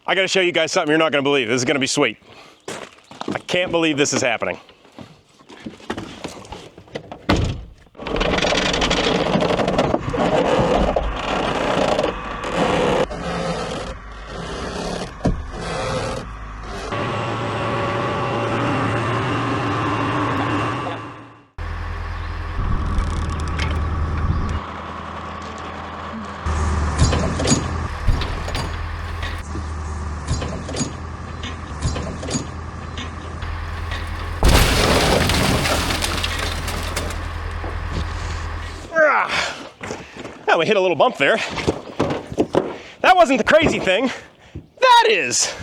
I gotta show you guys something you're not gonna believe. This is gonna be sweet. I can't believe this is happening. Well, we hit a little bump there. That wasn't the crazy thing. That is.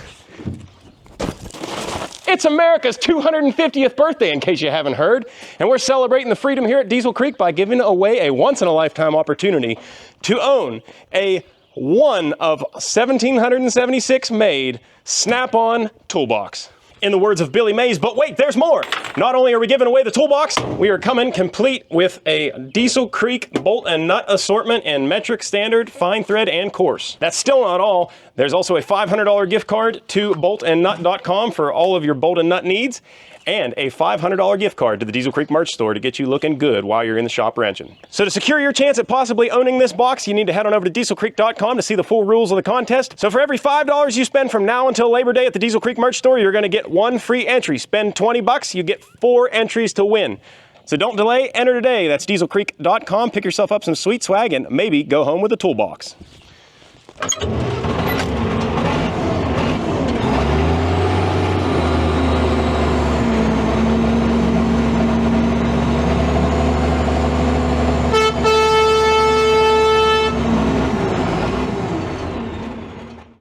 It's America's 250th birthday, in case you haven't heard. And we're celebrating the freedom here at Diesel Creek by giving away a once-in-a-lifetime opportunity to own a one of 1,776 made Snap-on toolbox. In the words of Billy Mays, but wait, there's more. Not only are we giving away the toolbox, we are coming complete with a Diesel Creek bolt and nut assortment in metric, standard, fine thread, and coarse. That's still not all. There's also a $500 gift card to boltandnut.com for all of your bolt and nut needs, and a $500 gift card to the Diesel Creek merch store to get you looking good while you're in the shop wrenching. So to secure your chance at possibly owning this box, you need to head on over to dieselcreek.com to see the full rules of the contest. So for every $5 you spend from now until Labor Day at the Diesel Creek merch store, you're gonna get one free entry. Spend 20 bucks, you get 4 entries to win. So don't delay, enter today. That's dieselcreek.com. Pick yourself up some sweet swag and maybe go home with a toolbox.